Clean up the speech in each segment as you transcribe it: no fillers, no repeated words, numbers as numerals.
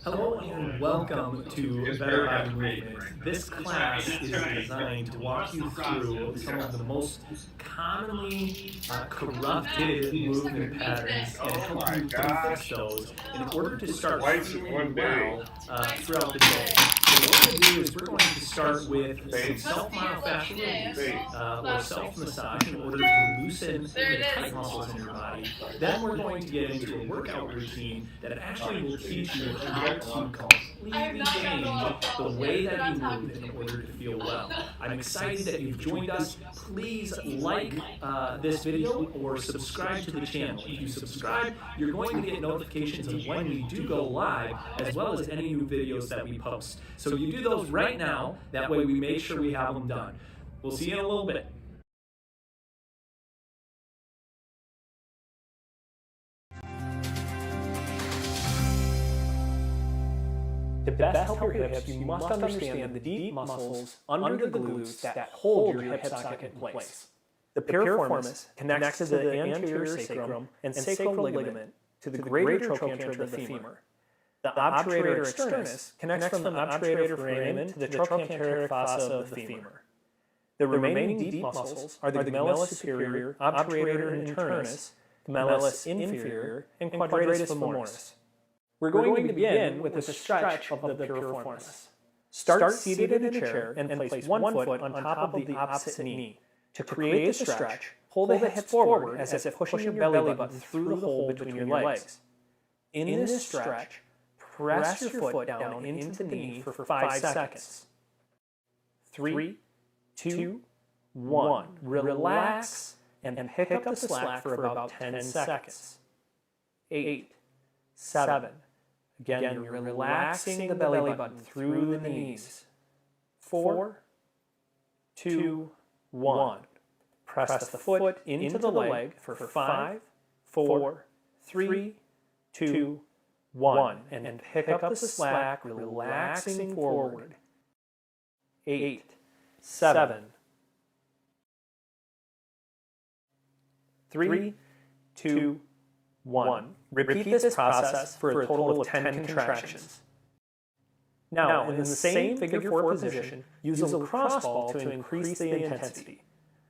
Hello and welcome to Better by Movement. This class is designed to walk you through some of the most commonly corrupted movement patterns and help you fix those in order to start feeling well throughout the day. So what we're going to do is we're going to start with some self-myofascial release or self-massage in order to loosen the tight muscles in your body. Then we're going to get into a workout routine that actually will teach you how to completely change the way that you move in order to feel well. I'm excited that you've joined us. Please like this video or subscribe to the channel. If you subscribe, you're going to get notifications of when we do go live, as well as any new videos that we post. So you do those right now. That way we make sure we have them done. We'll see you in a little bit. To best help your hips, you must understand the deep muscles under the glutes that hold your hip socket in place. The piriformis connects to the anterior sacrum and sacral ligament to the greater trochanter of the femur. The obturator externus connects from the obturator foramen to the trochanteric fossa of the femur. The remaining deep muscles are the gemellus superior, obturator internus, gemellus inferior, and quadratus femoris. We're going to begin with a stretch of the piriformis. Start seated in a chair and place one foot on top of the opposite knee. To create the stretch, pull the hips forward as if pushing your belly button through the hole between your legs. In this stretch, press your foot down into the knee for 5 seconds. 3, 2, 1. Relax and pick up the slack for about 10 seconds. 8, 7. Again, you're relaxing the belly button through the knees. 4, 2, 1. Press the foot into the leg for 5, 4, 3, 2, 1. And pick up the slack, relaxing forward. 8, 7, 3, 2, 1. Repeat this process for a total of 10 contractions. Now, in the same figure 4 position, use a lacrosse ball to increase the intensity.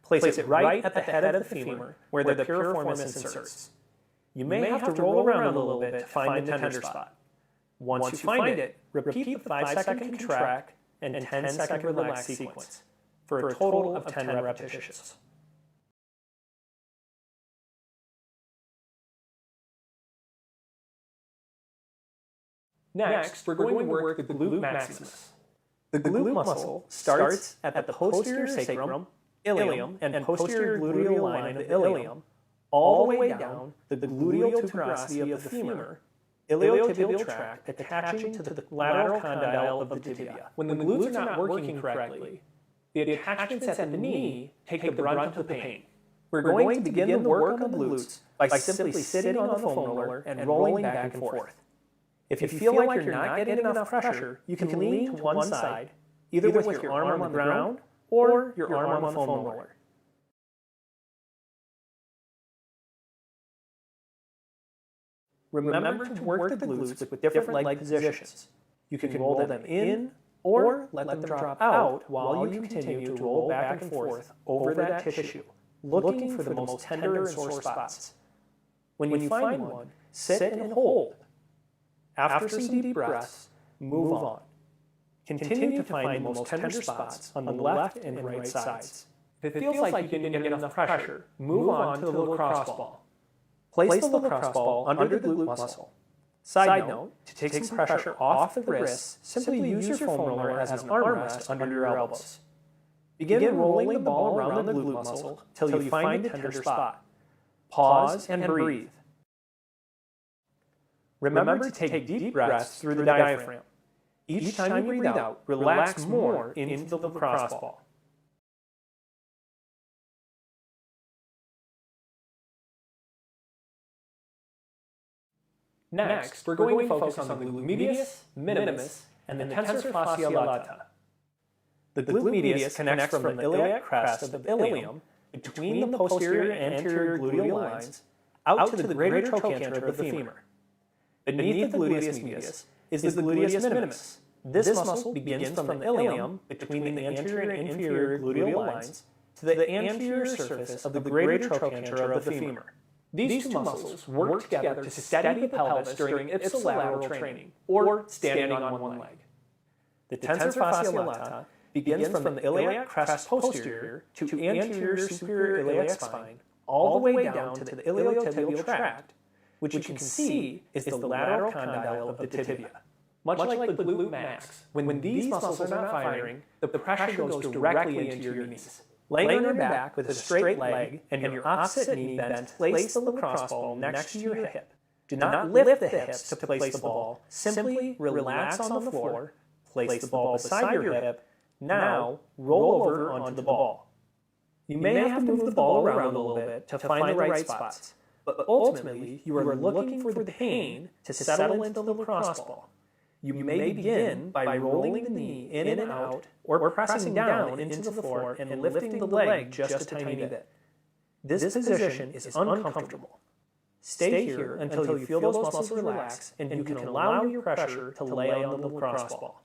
Place it right at the head of the femur where the piriformis inserts. You may have to roll around a little bit to find the tender spot. Once you find it, repeat the 5-second contract and 10-second relax sequence for a total of 10 repetitions. Next, we're going to work the glute maximus. The glute muscle starts at the posterior sacrum, ilium, and posterior gluteal line of the ilium, all the way down the gluteal tuberosity of the femur, iliotibial tract attaching to the lateral condyle of the tibia. When the glutes are not working correctly, the attachments at the knee take the brunt of the pain. We're going to begin the work on the glutes by simply sitting on the foam roller and rolling back and forth. If you feel like you're not getting enough pressure, you can lean to one side, either with your arm on the ground or your arm on the foam roller. Remember to work the glutes with different leg positions. You can roll them in or let them drop out while you continue to roll back and forth over that tissue, looking for the most tender and sore spots. When you find one, sit and hold. After some deep breaths, move on. Continue to find the most tender spots on the left and right sides. If it feels like you didn't get enough pressure, move on to the lacrosse ball. Place the lacrosse ball under the glute muscle. Side note, to take some pressure off the wrists, simply use your foam roller as an armrest under your elbows. Begin rolling the ball around the glute muscle till you find a tender spot. Pause and breathe. Remember to take deep breaths through the diaphragm. Each time you breathe out, relax more into the lacrosse ball. Next, we're going to focus on the glute medius, minimus, and the tensor fasciae lata. The glute medius connects from the iliac crest of the ilium between the posterior and anterior gluteal lines out to the greater trochanter of the femur. Beneath the gluteus medius is the Gluteus Minimus. This muscle begins from the ilium between the anterior and inferior gluteal lines to the anterior surface of the greater trochanter of the femur. These two muscles work together to steady the pelvis during ipsilateral training, or standing on one leg. The tensor fasciae lata begins from the iliac crest posterior to anterior superior iliac spine, all the way down to the iliotibial tract, which you can see is the lateral condyle of the tibia. Much like the glute max, when these muscles are not firing, the pressure goes directly into your knees. Laying on your back with a straight leg and your opposite knee bent, place the lacrosse ball next to your hip. Do not lift the hips to place the ball. Simply relax on the floor, place the ball beside your hip. Now, roll over onto the ball. You may have to move the ball around a little bit to find the right spots, but ultimately, you are looking for the pain to settle into the lacrosse ball. You may begin by rolling the knee in and out, or pressing down into the floor and lifting the leg just a tiny bit. This position is uncomfortable. Stay here until you feel those muscles relax and you can allow your pressure to lay on the lacrosse ball.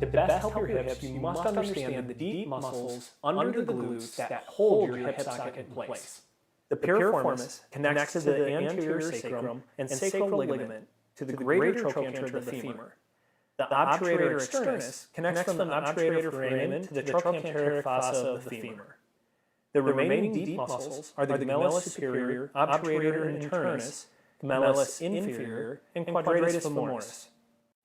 To best help your hips, you must understand the deep muscles under the glutes that hold your hip socket in place. The piriformis connects to the anterior sacrum and sacral ligament to the greater trochanter of the femur. The obturator externus connects from the obturator foramen to the trochanteric fossa of the femur. The remaining deep muscles are the gemellus superior, obturator internus, gemellus inferior, and quadratus femoris.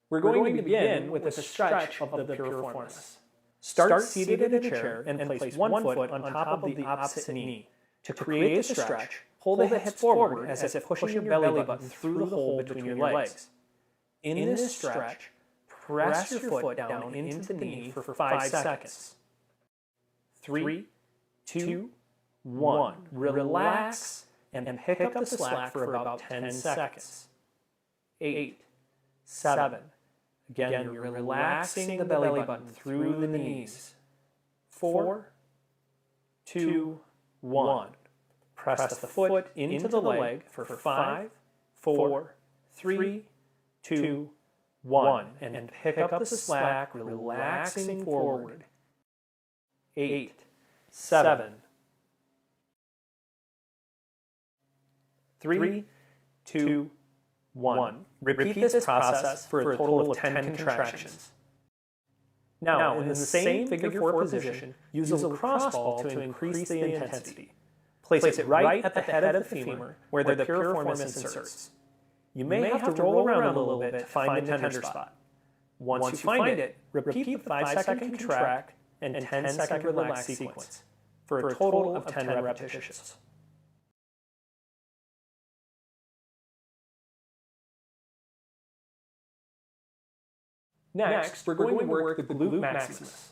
We're going to begin with a stretch of the piriformis. Start seated in a chair and place one foot on top of the opposite knee. To create the stretch, pull the hips forward as if pushing your belly button through the hole between your legs. In this stretch, press your foot down into the knee for 5 seconds. 3, 2, 1. Relax and pick up the slack for about 10 seconds. 8, 7. Again, you're relaxing the belly button through the knees. 4, 2, 1. Press the foot into the leg for 5, 4, 3, 2, 1. And pick up the slack, relaxing forward. 8, 7, 3, 2, 1. Repeat this process for a total of 10 contractions. Now, in the same figure 4 position, use a lacrosse ball to increase the intensity. Place it right at the head of the femur where the piriformis inserts. You may have to roll around a little bit to find the tender spot. Once you find it, repeat the 5-second contract and 10-second relax sequence for a total of 10 repetitions. Next, we're going to work the Glute Maximus.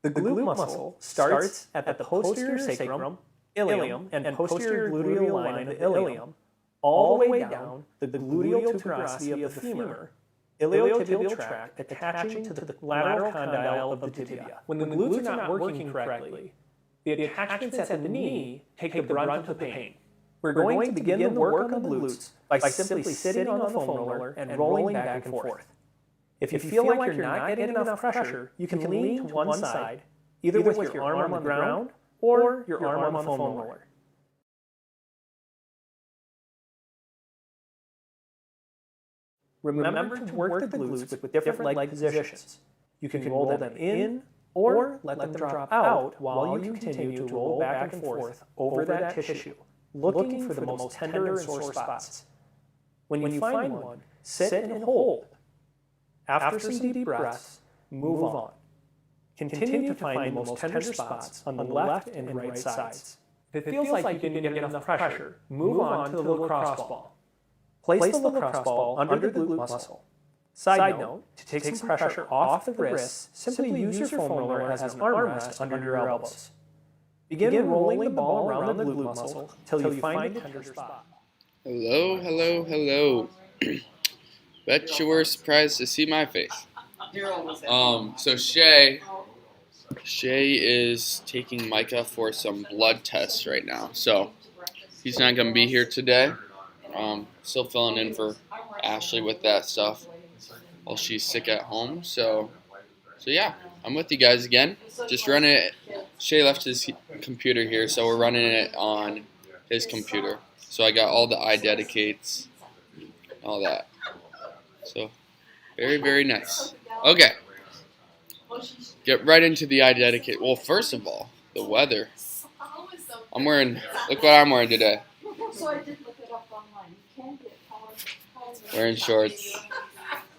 The glute muscle starts at the posterior sacrum, ilium, and posterior gluteal line of the ilium, all the way down the gluteal tuberosity of the femur, iliotibial tract attaching to the lateral condyle of the tibia. When the glutes are not working correctly, the attachments at the knee take the brunt of the pain. We're going to begin the work on the glutes by simply sitting on the foam roller and rolling back and forth. If you feel like you're not getting enough pressure, you can lean to one side, either with your arm on the ground or your arm on the foam roller. Remember to work the glutes with different leg positions. You can roll them in or let them drop out while you continue to roll back and forth over that tissue, looking for the most tender and sore spots. When you find one, sit and hold. After some deep breaths, move on. Continue to find the most tender spots on the left and right sides. If it feels like you didn't get enough pressure, move on to the lacrosse ball. Place the lacrosse ball under the glute muscle. Side note, to take some pressure off the wrists, simply use your foam roller as an armrest under your elbows. Begin rolling the ball around the glute muscle till you find a tender spot. Hello, hello, hello. Bet you were surprised to see my face. So Shay is taking Micah for some blood tests right now. So he's not going to be here today. Still filling in for Ashley with that stuff while she's sick at home. So yeah, I'm with you guys again. Just running it. Shay left his computer here, so we're running it on his computer. So I got all the eye dedicates, all that. So very, very nice. Okay. Get right into the eye dedicate. Well, first of all, the weather. Look what I'm wearing today. Wearing shorts.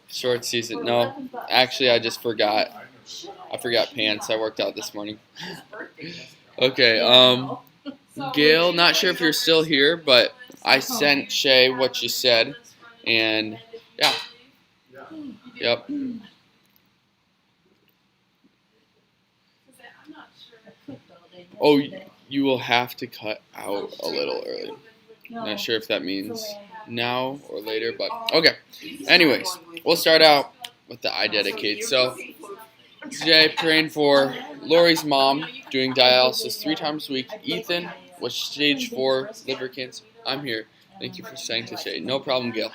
Short season. No, actually I just forgot. I forgot pants. I worked out this morning. Okay, Gail, not sure if you're still here, but I sent Shay what you said, and yeah. Yep. Oh, you will have to cut out a little early. Not sure if that means now or later, but okay. Anyways, we'll start out with the eye dedicate. So today, praying for Lori's mom, doing dialysis 3 times a week. Ethan was stage 4 liver cancer. I'm here. Thank you for saying to Shay. No problem, Gail.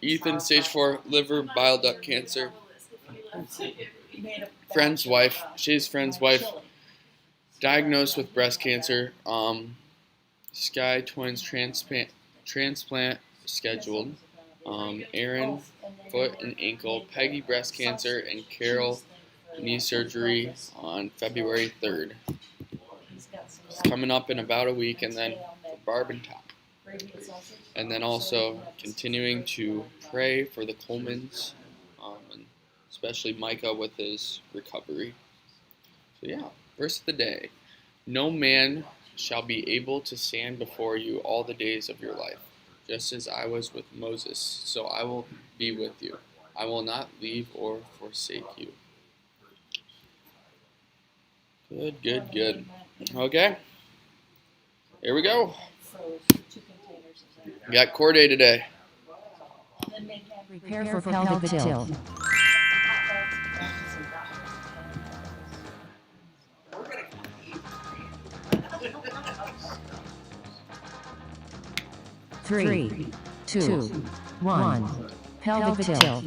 Ethan, stage 4 liver, bile duct cancer. Friend's wife, Shay's friend's wife, diagnosed with breast cancer. Sky twins transplant scheduled. Aaron, foot and ankle. Peggy, breast cancer, and Carol, knee surgery on February 3rd. It's coming up in about a week, and then for Barb and Top. And then also continuing to pray for the Colemans, and especially Micah with his recovery. So yeah, verse of the day. No man shall be able to stand before you all the days of your life. Just as I was with Moses, so I will be with you. I will not leave or forsake you. Good, good, good. Okay. Here we go. We got core day today. Prepare for pelvic tilt. Three, two, one. Pelvic tilt.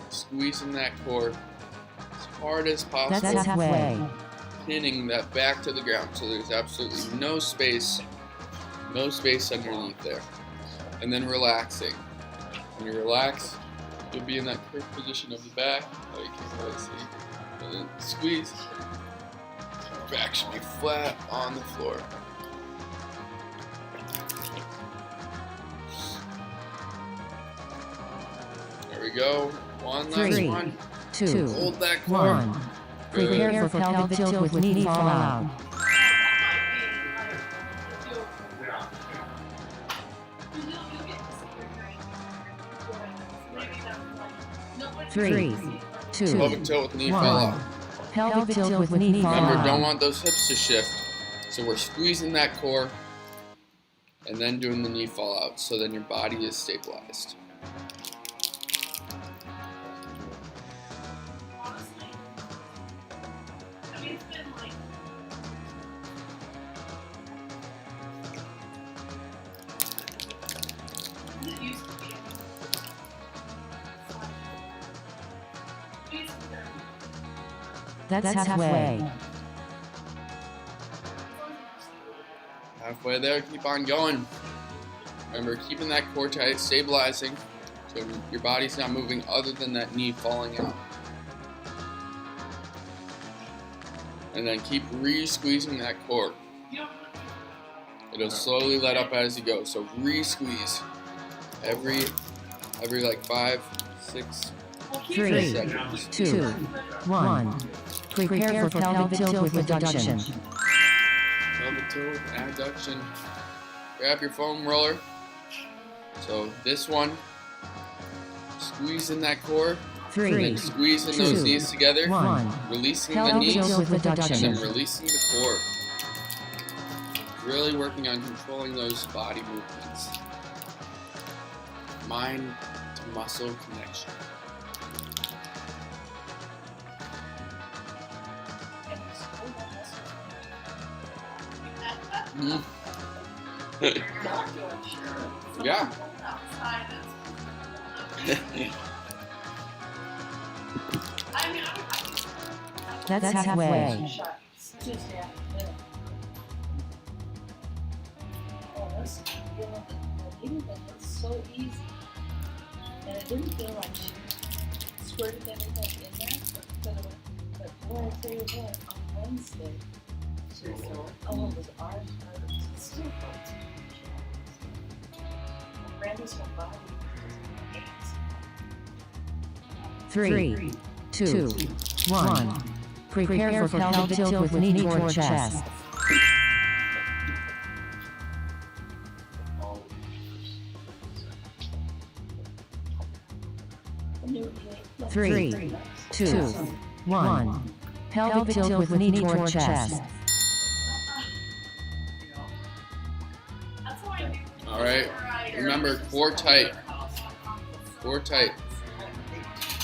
Squeezing that core as hard as possible. That's halfway. Pinning that back to the ground so there's absolutely no space underneath there. And then relaxing. When you relax, you'll be in that curved position of the back. Oh, you can't really see. And then squeeze. Back should be flat on the floor. There we go. One last one. 2, Hold that core. 1. Prepare for pelvic tilt with knee fallout. 3, 2, Pelvic tilt with knee 1. fallout. Pelvic tilt with knee fallout. Remember, don't want those hips to shift. So we're squeezing that core and then doing the knee fallout. So then your body is stabilized. That's halfway. Halfway there, keep on going. Remember, keeping that core tight, stabilizing, so your body's not moving other than that knee falling out. And then keep re-squeezing that core. It'll slowly let up as you go. So re-squeeze every like 5, 6, 3, seconds. 2, 1. Prepare for pelvic tilt with adduction. Pelvic tilt with adduction. Grab your foam roller. So this one, squeeze in that core. 3, And then squeezing those knees together, 1. releasing the Pelvic knees, tilt with and adduction. then releasing the core. Really working on controlling those body movements. Mind to muscle connection. Yeah. That's halfway. It's so easy. And it didn't feel like she squirted everything in there. But boy, I tell you what, on Wednesday, she was so, oh, it was arms hurt. It still hurts. Randy's whole body aches. 3, 2, 1. Prepare for pelvic tilt with knee toward chest. 3, 2, 1. Pelvic tilt with knee toward chest. All right. Remember, core tight. Core tight.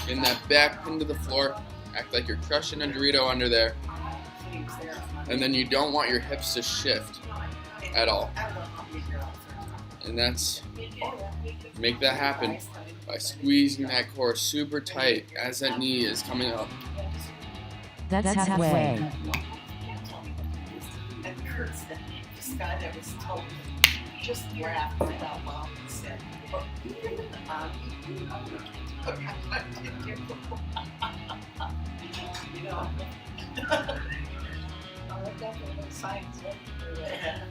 Getting that back into the floor. Act like you're crushing a Dorito under there. And then you don't want your hips to shift at all. And that's, make that happen by squeezing that core super tight as that knee is coming up. That's halfway. And Kurt said, this guy that was told just laughed about mom and said, "Oh, you know, I definitely science everywhere.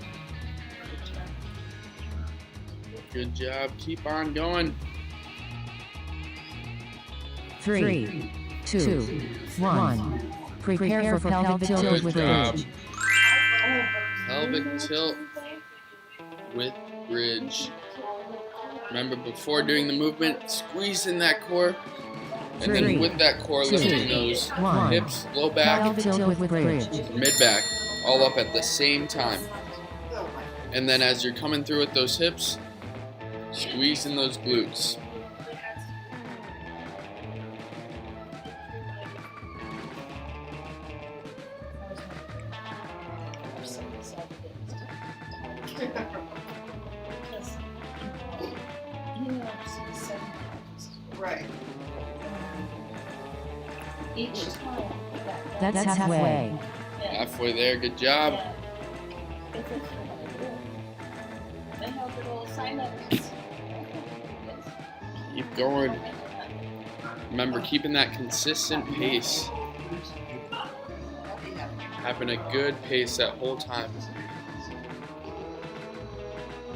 Good job. Keep on going. 3, 2, 1. Prepare for pelvic tilt Good with job. bridge. Pelvic tilt with bridge. Remember, before doing the movement, squeeze in that core. And then with that core, lifting those hips, low back, Pelvic tilt with bridge. mid back, all up at the same time. And then as you're coming through with those hips, squeeze in those glutes. Right. Each time. That's halfway. Halfway there, good job. They have little sign ups. Keep going. Remember, keeping that consistent pace. Having a good pace that whole time.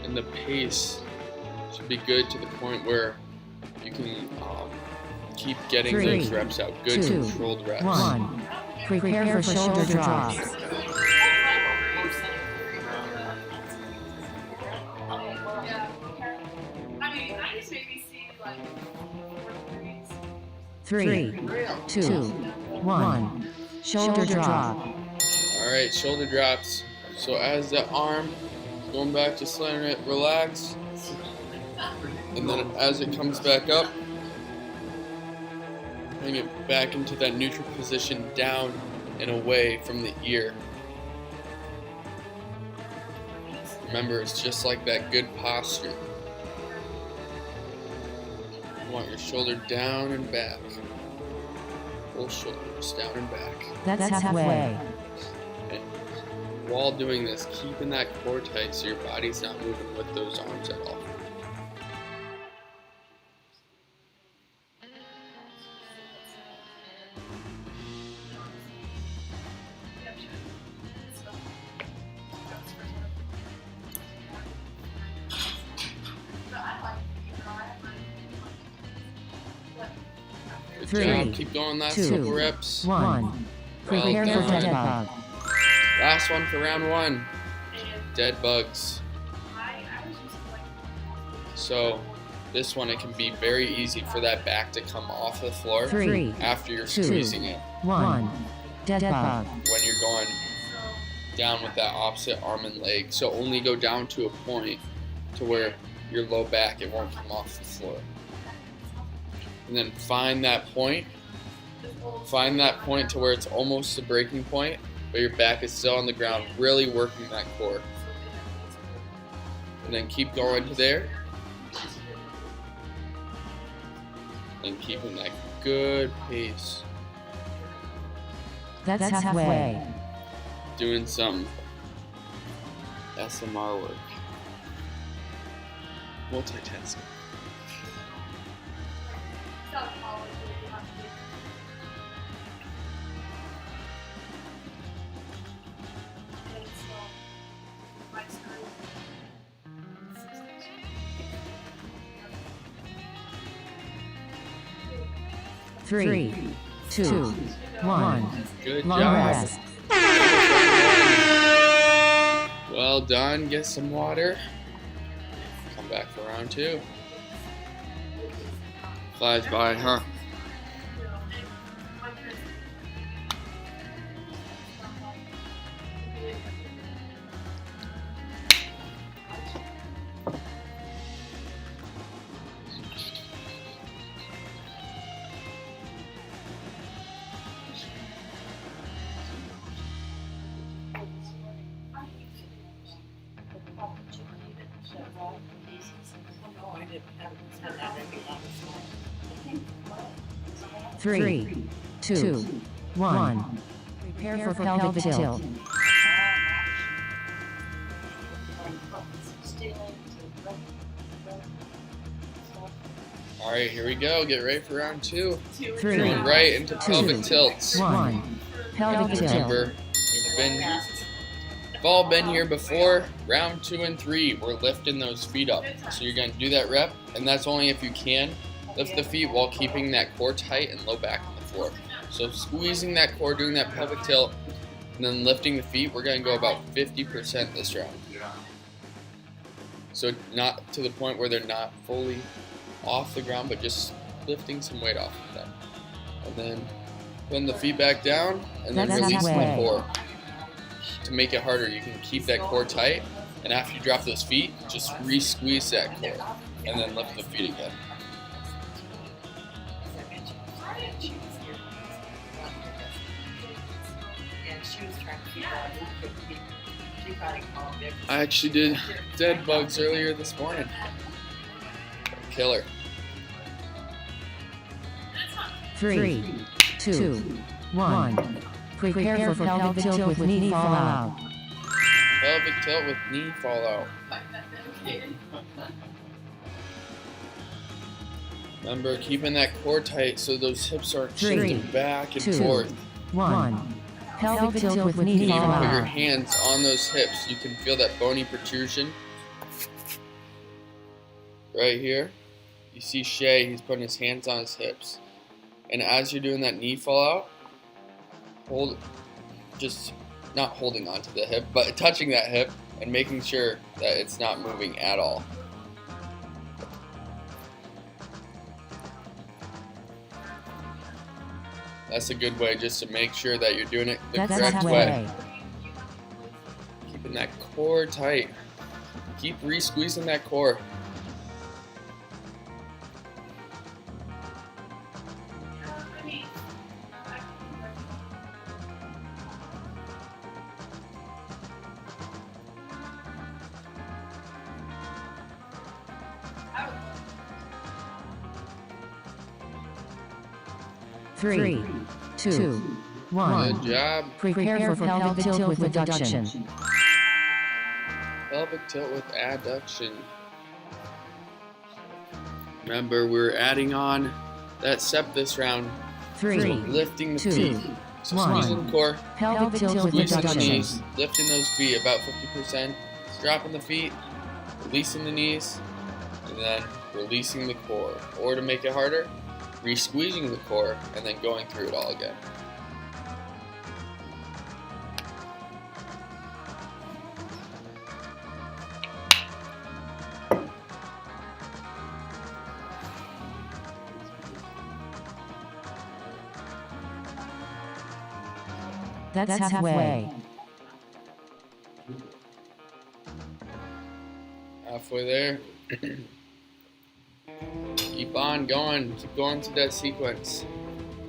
And the pace should be good to the point where you can keep getting 3, those reps out. Good 2, controlled reps. 1. Prepare for shoulder drops. Three, 2, 1. Shoulder drop. All right, shoulder drops. So as the arm is going back, just letting it relax. And then as it comes back up, bring it back into that neutral position, down and away from the ear. Remember, it's just like that good posture. You want your shoulder down and back. Full shoulders down and back. That's halfway. And while doing this, keeping that core tight so your body's not moving with those arms at all. job. Keep going. Last 2, couple reps. 1. Prepare for done. dead bug. Last one for round 1. Dead bugs. So this one, it can be very easy for that back to come off the floor 3, after you're 2, squeezing it 1. Dead bug. when you're going down with that opposite arm and leg. So only go down to a point to where your low back, it won't come off the floor. And then find that point to where it's almost the breaking point, but your back is still on the ground, really working that core. And then keep going to there. And keeping that good pace. That's halfway. Doing some SMR work. Multitasking. Three, 2, 1. Good Long job. rest. Well done. Get some water. Come back for round 2. Flies by, huh? Three, 2, 1. Prepare for pelvic tilt. All right, here we go. Get ready for round 2. 3, Going right into 2, pelvic tilts. 1. Pelvic tilt. Remember, we've all been here before. Round 2 and 3, we're lifting those feet up. So you're going to do that rep, and that's only if you can. Lift the feet while keeping that core tight and low back on the floor. So squeezing that core, doing that pelvic tilt, and then lifting the feet, we're going to go about 50% this round. So not to the point where they're not fully off the ground, but just lifting some weight off of them. And then putting the feet back down, and then releasing the core. To make it harder, you can keep that core tight, and after you drop those feet, just re-squeeze that core, and then lift the feet again. I actually did dead bugs earlier this morning. Killer. 3, 2, 1. Prepare for pelvic tilt with knee fallout. Pelvic tilt with knee fallout. Remember, keeping that core tight so those hips aren't shifting back and 2, forth. 1. Pelvic tilt with knee You can put your fallout. hands on those hips. You can feel that bony protrusion. Right here. You see Shay, he's putting his hands on his hips. And as you're doing that knee fallout, just not holding onto the hip, but touching that hip and making sure that it's not moving at all. That's a good way just to make sure that you're doing it the correct way. Keeping that core tight. Keep re-squeezing that core. Three, 2, 1. Good job. Prepare for pelvic tilt with adduction. Pelvic tilt with adduction. Remember, we're adding on that step this round. 3, So lifting the 2, feet. So 1. squeezing the core, Pelvic tilt with squeezing the adduction. knees, lifting those feet about 50%, dropping the feet, releasing the knees, and then releasing the core. Or to make it harder, re-squeezing the core, and then going through it all again. That's halfway. Halfway there. Keep on going. Keep going through that sequence.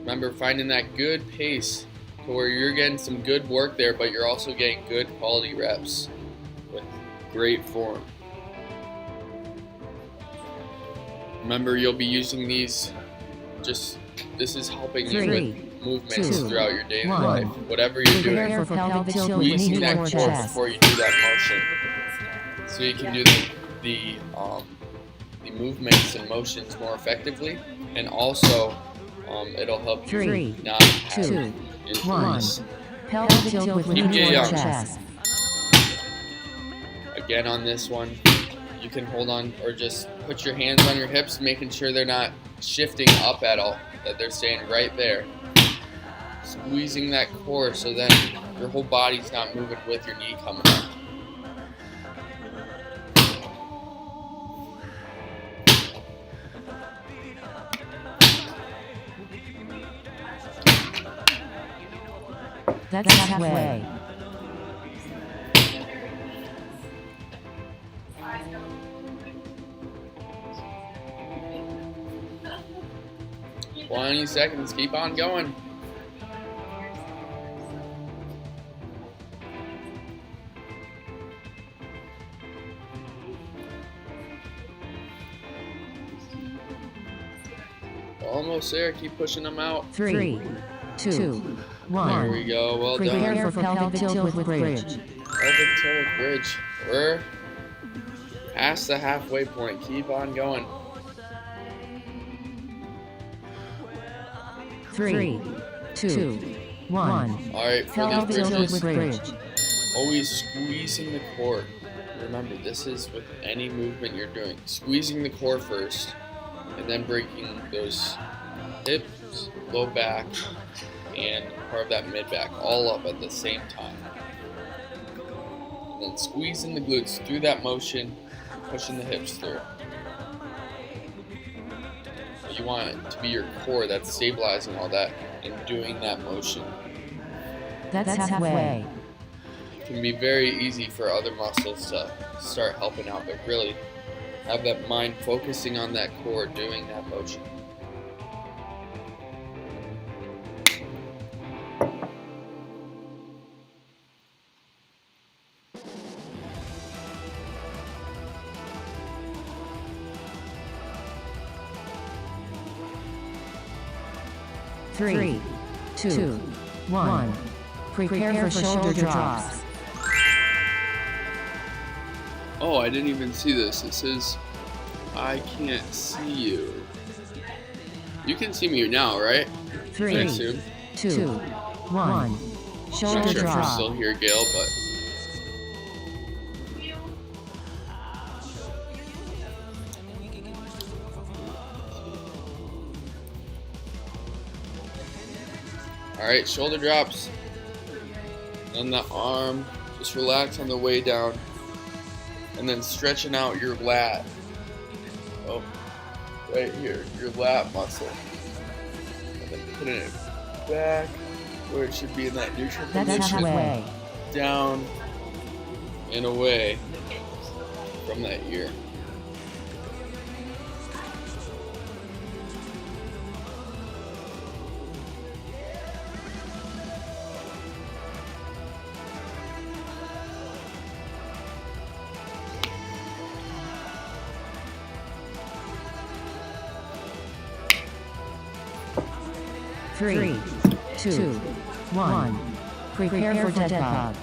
Remember, finding that good pace to where you're getting some good work there, but you're also getting good quality reps with great form. Remember, you'll be using these this is helping you with movements throughout your daily life. Whatever you're doing, squeezing that core before you do that motion, so you can do the movements and motions more effectively, and also it'll help you not have injuries. Pelvic tilt with Keep knee your toward chest. Again, on this one, you can hold on or just put your hands on your hips, making sure they're not shifting up at all, that they're staying right there. Squeezing that core so then your whole body's not moving with your knee coming up. That's halfway. "20 seconds, keep on going." Almost there, keep pushing them out. 3, 2, 1. There we go, well done. Prepare for pelvic tilt with bridge. Pelvic tilt bridge. We're past the halfway point. Keep on going. 3, 2, 1. Alright, for Pelvic these tilt with bridges, bridge. always squeezing the core. Remember, this is with any movement you're doing. Squeezing the core first, and then breaking those hips, low back, and part of that mid back all up at the same time. And then squeezing the glutes through that motion, pushing the hips through. So you want it to be your core that's stabilizing all that and doing that motion. That's halfway. It can be very easy for other muscles to start helping out, but really have that mind focusing on that core, doing that motion. Three, 2, 1. Prepare for shoulder drops. Oh, I didn't even see this. It says, "I can't see you." You can see me now, right? I 3, assume. 2, 1. Not Shoulder sure if you're drop. still here, Gail, but alright, shoulder drops. Then the arm, just relax on the way down. And then stretching out your lat. Oh, right here, your lat muscle. And then putting it back where it should be in that neutral That's position. halfway. Down and away from that ear. Three, 2, 1. Prepare for dead bug.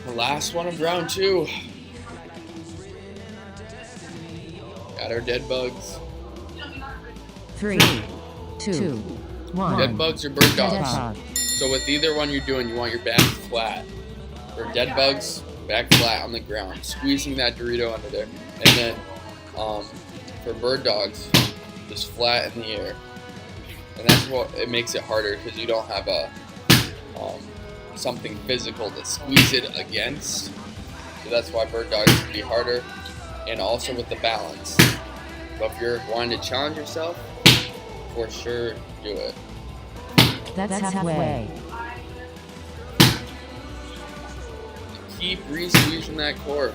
The last one of round 2. Got our dead bugs. 3, 2, 1. Dead bugs or bird Dead dogs. bug. So with either one you're doing, you want your back flat. For dead bugs, back flat on the ground, squeezing that Dorito under there. And then for for bird dogs, just flat in the air. And that's what it makes it harder, because you don't have a something physical to squeeze it against. So that's why bird dogs can be harder, and also with the balance. But if you're wanting to challenge yourself, for sure do it. That's halfway. Keep re-squeezing that core.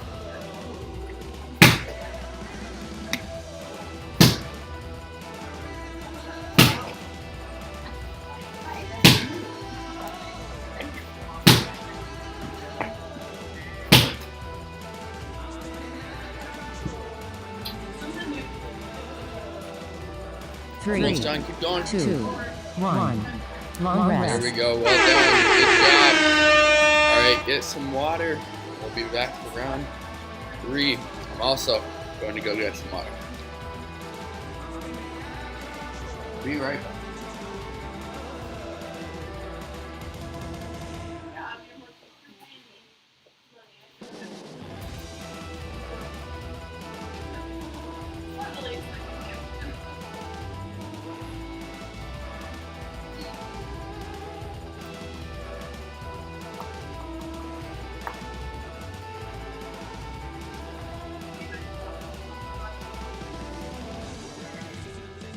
Almost done. Keep going. 2, 1. Long rest. There we go. Well done. Good job. All right, get some water. We'll be back for round 3. I'm also going to go get some water. Be right back.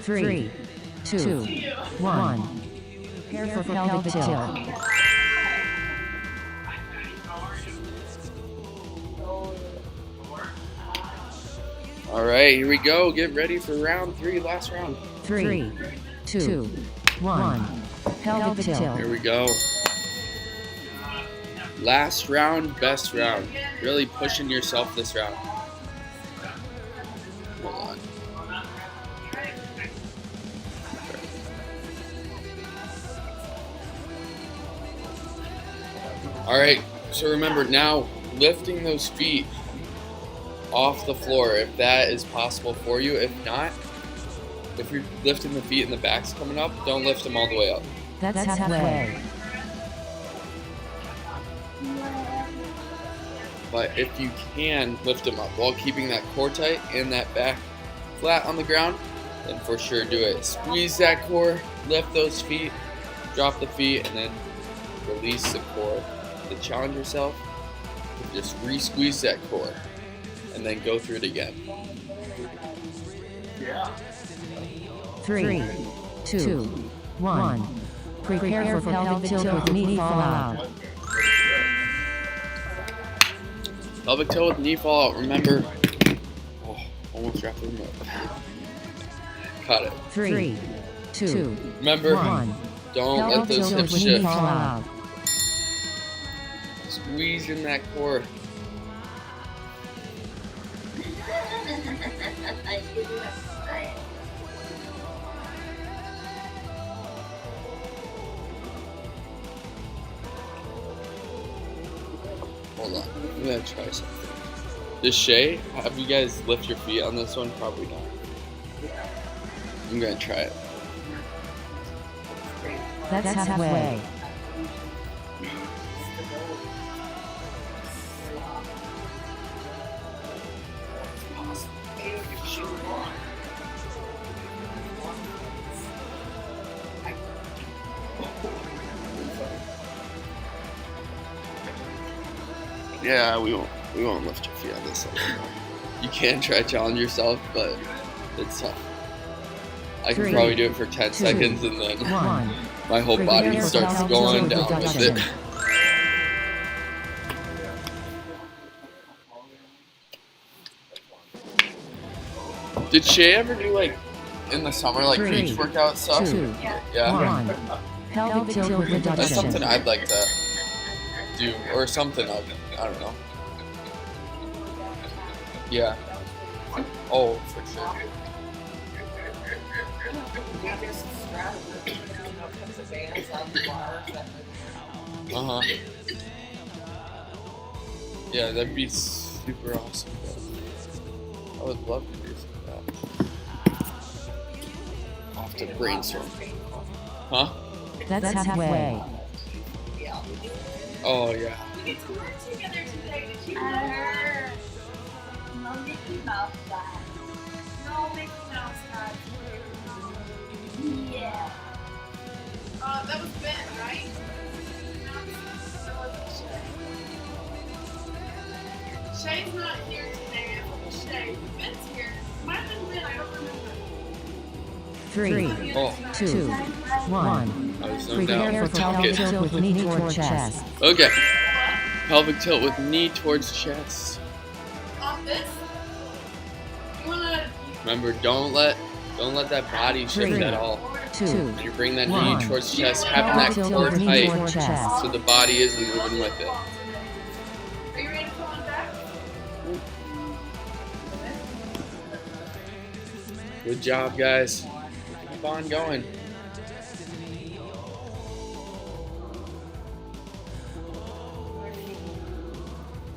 Three, 2, 1. Prepare for pelvic tilt. All right, here we go. Get ready for round 3, last round. 3, 2, 1. Pelvic tilt. Here we go. Last round, best round. Really pushing yourself this round. Hold on. All right, so remember now, lifting those feet off the floor, if that is possible for you. If not, if you're lifting the feet and the back's coming up, don't lift them all the way up. That's halfway. But if you can lift them up while keeping that core tight and that back flat on the ground, then for sure do it. Squeeze that core, lift those feet, drop the feet, and then release the core. To challenge yourself, just re-squeeze that core and then go through it again. 3, 2, 1. Prepare for pelvic tilt with knee fall out. Pelvic tilt with knee fall out. Remember, almost wrapped the remote. Caught it. 3, 2, remember, 1. don't let those hips Knee shift. fall out. Squeeze in that core. Hold on, I'm gonna try something. This Shay, have you guys lift your feet on this one? Probably not. I'm gonna try it. That's halfway. Yeah, we won't lift your feet on this one. You can try to challenge yourself, but it's tough. I can probably do it for 10 seconds and then my whole body starts going down with it. Did Shay ever do like in the summer like beach workout stuff? Yeah. Pelvic tilt with reduction. That's something I'd like to do, or something I don't know. Yeah. Oh, for sure. Yeah, that'd be super awesome. I would love to do something like that. I'll have to brainstorm. Huh? That's halfway. Oh, yeah. We get to work together today. Did you know? No Mickey Mouse that. No. all make the sounds, guys. Yeah. That was Ben, right? That was Shay. Shay's not here today. Shay. Ben's here. Might have been Ben, I don't remember. 3, Oh, 2, 1. I was zoned out. Prepare for pelvic tilt with knee toward chest. Okay. Pelvic tilt with knee towards chest. On this? You wanna... Remember, don't let that body shift 3, at all. 2, When you bring that 1. knee towards chest, having that Pelvic core tilt with knee tight toward chest. so the body isn't moving with it. Are you ready to come on back? Good job, guys. Keep on going.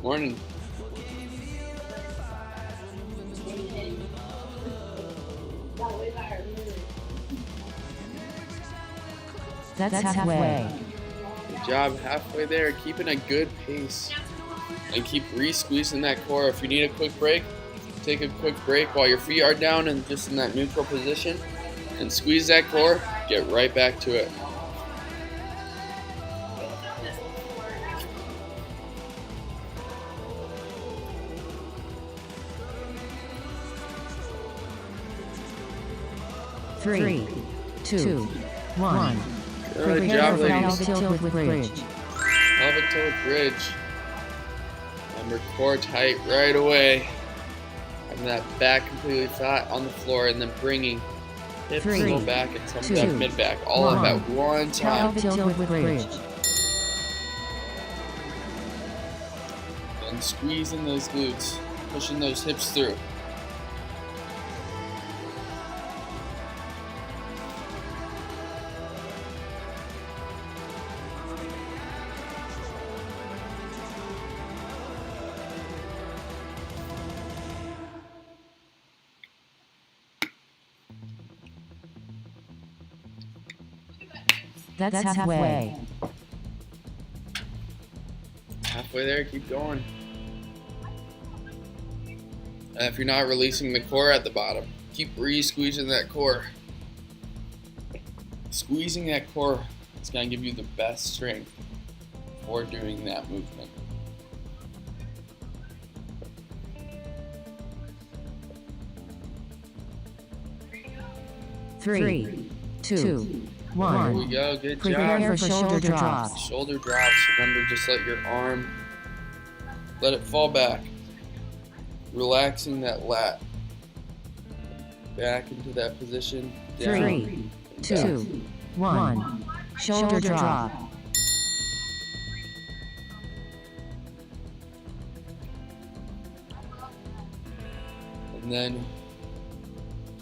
Morning. That's halfway. Good job. Halfway there. Keeping a good pace. And keep re-squeezing that core. If you need a quick break, take a quick break while your feet are down and just in that neutral position. And squeeze that core. Get right back to it. Three, 2, 1. Good Prepare job, for ladies. pelvic tilt with bridge. Pelvic tilt bridge. Remember, core tight right away. Having that back completely flat on the floor and then bringing hips 3, low back and some of 2, that mid back all at 1. that one time. Pelvic tilt with bridge. And squeezing those glutes, pushing those hips through. That's halfway. Halfway there, keep going. And if you're not releasing the core at the bottom, keep re-squeezing that core. Squeezing that core is going to give you the best strength for doing that movement. Three, 2, There 1. we go, good Prepare job. for shoulder drops. Shoulder drops, remember, just let your arm, let it fall back. Relaxing that lat. Back into that position. Down. 3, 2, 1. Shoulder drop. And then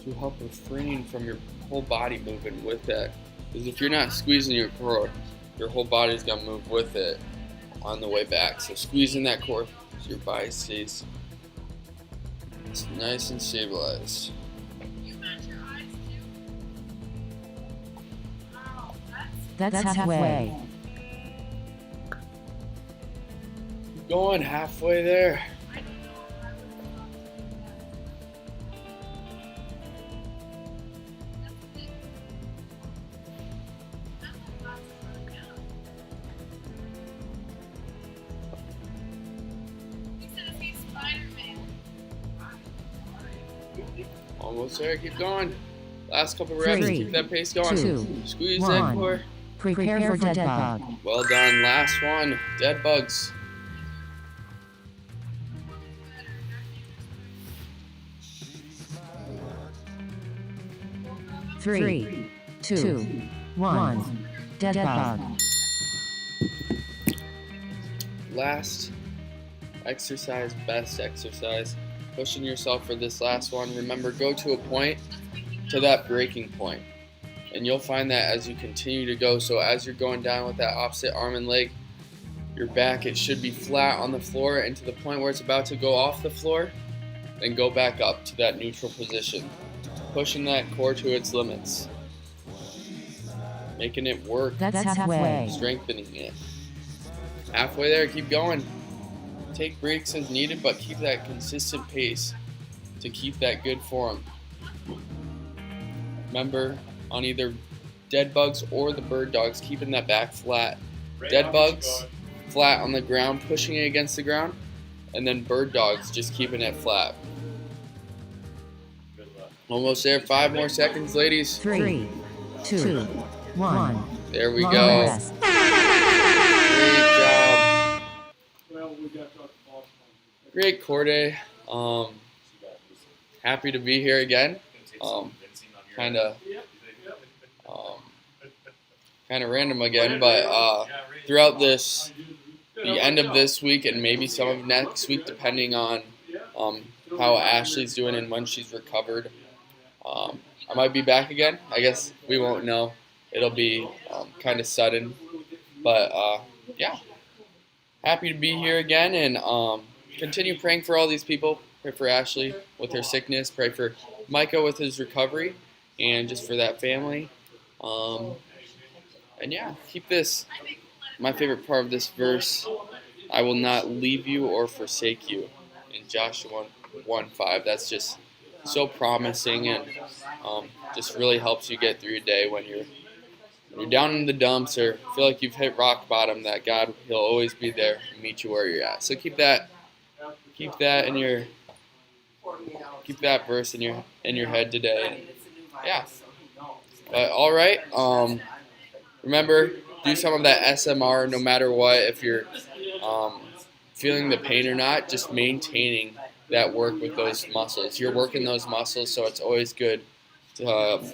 to help refrain from your whole body moving with that. Because if you're not squeezing your core, your whole body's gonna move with it on the way back. So squeezing that core so your body stays nice and stabilized. That's halfway. Keep going, halfway there. Almost there, keep going. Last couple reps, 3, keep that pace going. 2, Squeeze 1. that core. Prepare for dead bug. Well done, last one, dead bugs. Three, 2, 1. Dead bug. Last exercise, best exercise. Pushing yourself for this last one. Remember, go to a point, to that breaking point. And you'll find that as you continue to go, so as you're going down with that opposite arm and leg, your back, it should be flat on the floor and to the point where it's about to go off the floor, then go back up to that neutral position. Pushing that core to its limits. Making it work. That's halfway. Strengthening it. Halfway there, keep going. Take breaks as needed, but keep that consistent pace to keep that good form. Remember, on either dead bugs or the bird dogs, keeping that back flat. Dead bugs, flat on the ground, pushing it against the ground, and then bird dogs, just keeping it flat. Almost there. 5 more seconds, ladies. 3, 2, 1. There we Long go. rest. Great job. Great core day. Happy to be here again. Kind of random again, but throughout the end of this week and maybe some of next week, depending on how Ashley's doing and when she's recovered, I might be back again. I guess we won't know. It'll be kind of sudden, but yeah, happy to be here again, and continue praying for all these people. Pray for Ashley with her sickness. Pray for Micah with his recovery, and just for that family. And yeah, keep this. My favorite part of this verse: "I will not leave you or forsake you." In Joshua 1:5. That's just so promising, and just really helps you get through your day when you're down in the dumps or feel like you've hit rock bottom. That God, He'll always be there and meet you where you're at. So keep that verse in your head today. Yeah. But all right. Remember, do some of that SMR no matter what. If you're feeling the pain or not, just maintaining that work with those muscles. You're working those muscles, so it's always good to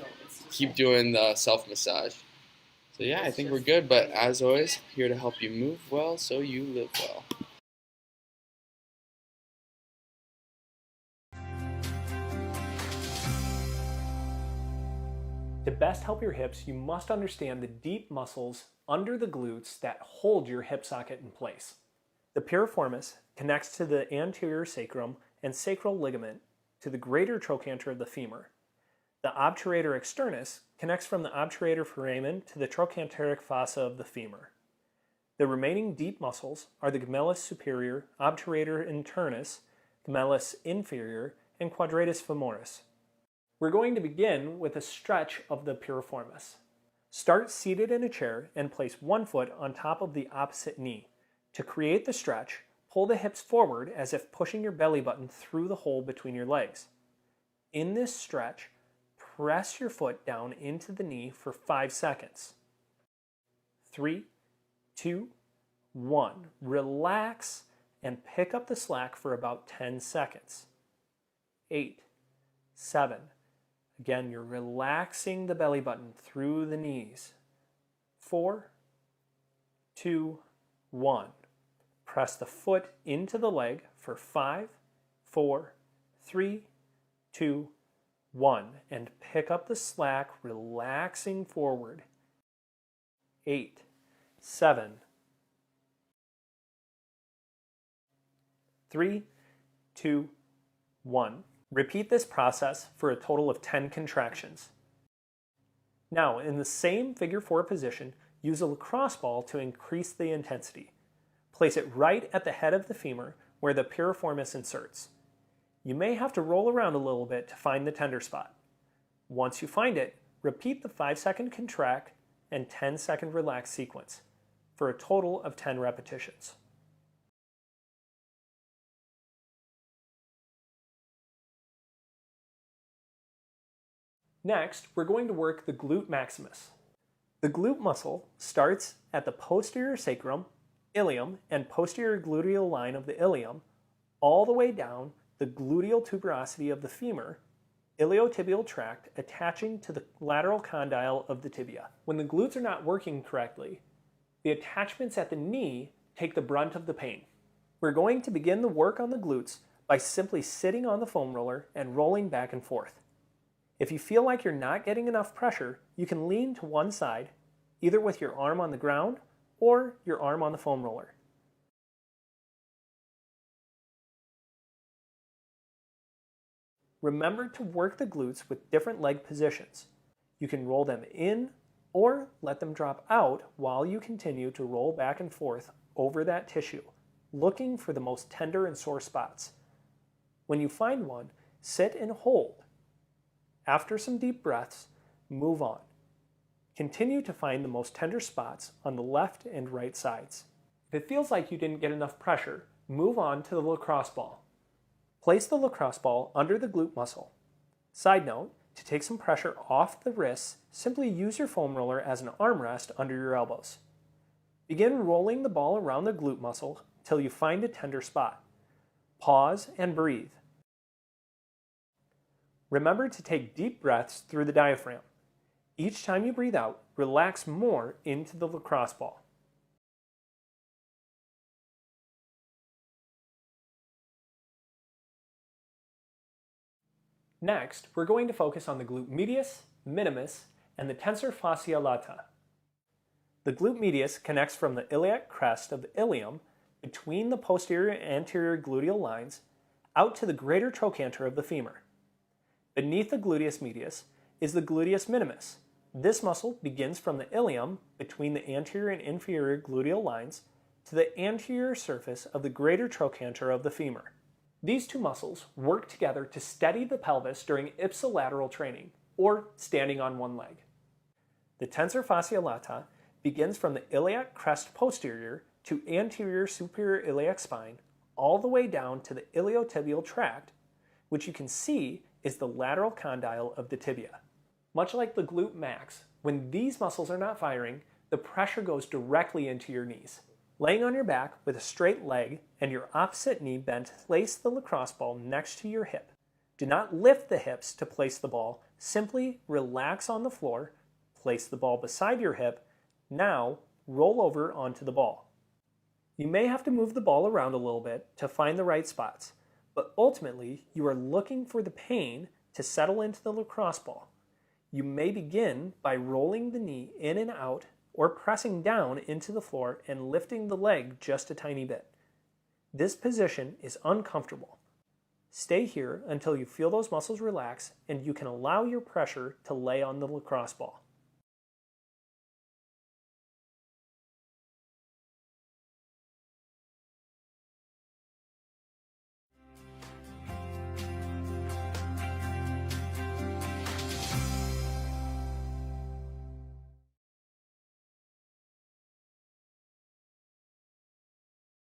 keep doing the self-massage. So yeah, I think we're good, but as always, here to help you move well so you live well. To best help your hips, you must understand the deep muscles under the glutes that hold your hip socket in place. The piriformis connects to the anterior sacrum and sacral ligament to the greater trochanter of the femur. The obturator externus connects from the obturator foramen to the trochanteric fossa of the femur. The remaining deep muscles are the gemellus superior, obturator internus, gemellus inferior, and quadratus femoris. We're going to begin with a stretch of the piriformis. Start seated in a chair and place one foot on top of the opposite knee. To create the stretch, pull the hips forward as if pushing your belly button through the hole between your legs. In this stretch, press your foot down into the knee for 5 seconds. 3, 2, 1. Relax and pick up the slack for about 10 seconds. 8, 7. Again, you're relaxing the belly button through the knees. 4, 2, 1. Press the foot into the leg for 5, 4, 3, 2, 1. And pick up the slack, relaxing forward. 8, 7, 3, 2, 1. Repeat this process for a total of 10 contractions. Now, in the same figure 4 position, use a lacrosse ball to increase the intensity. Place it right at the head of the femur where the piriformis inserts. You may have to roll around a little bit to find the tender spot. Once you find it, repeat the 5-second contract and 10-second relax sequence for a total of 10 repetitions. Next, we're going to work the glute maximus. The glute muscle starts at the posterior sacrum, ilium, and posterior gluteal line of the ilium, all the way down the gluteal tuberosity of the femur, iliotibial tract attaching to the lateral condyle of the tibia. When the glutes are not working correctly, the attachments at the knee take the brunt of the pain. We're going to begin the work on the glutes by simply sitting on the foam roller and rolling back and forth. If you feel like you're not getting enough pressure, you can lean to one side, either with your arm on the ground or your arm on the foam roller. Remember to work the glutes with different leg positions. You can roll them in or let them drop out while you continue to roll back and forth over that tissue, looking for the most tender and sore spots. When you find one, sit and hold. After some deep breaths, move on. Continue to find the most tender spots on the left and right sides. If it feels like you didn't get enough pressure, move on to the lacrosse ball. Place the lacrosse ball under the glute muscle. Side note, to take some pressure off the wrists, simply use your foam roller as an armrest under your elbows. Begin rolling the ball around the glute muscle till you find a tender spot. Pause and breathe. Remember to take deep breaths through the diaphragm. Each time you breathe out, relax more into the lacrosse ball. Next, we're going to focus on the glute medius, minimus, and the tensor fascia lata. The glute medius connects from the iliac crest of the ilium between the posterior and anterior gluteal lines out to the greater trochanter of the femur. Beneath the gluteus medius is the gluteus minimus. This muscle begins from the ilium between the anterior and inferior gluteal lines to the anterior surface of the greater trochanter of the femur. These two muscles work together to steady the pelvis during ipsilateral training, or standing on one leg. The tensor fascia lata begins from the iliac crest posterior to anterior superior iliac spine, all the way down to the iliotibial tract, which you can see is the lateral condyle of the tibia. Much like the glute max, when these muscles are not firing, the pressure goes directly into your knees. Laying on your back with a straight leg and your opposite knee bent, place the lacrosse ball next to your hip. Do not lift the hips to place the ball, simply relax on the floor, place the ball beside your hip, now roll over onto the ball. You may have to move the ball around a little bit to find the right spots, but ultimately you are looking for the pain to settle into the lacrosse ball. You may begin by rolling the knee in and out or pressing down into the floor and lifting the leg just a tiny bit. This position is uncomfortable. Stay here until you feel those muscles relax and you can allow your pressure to lay on the lacrosse ball.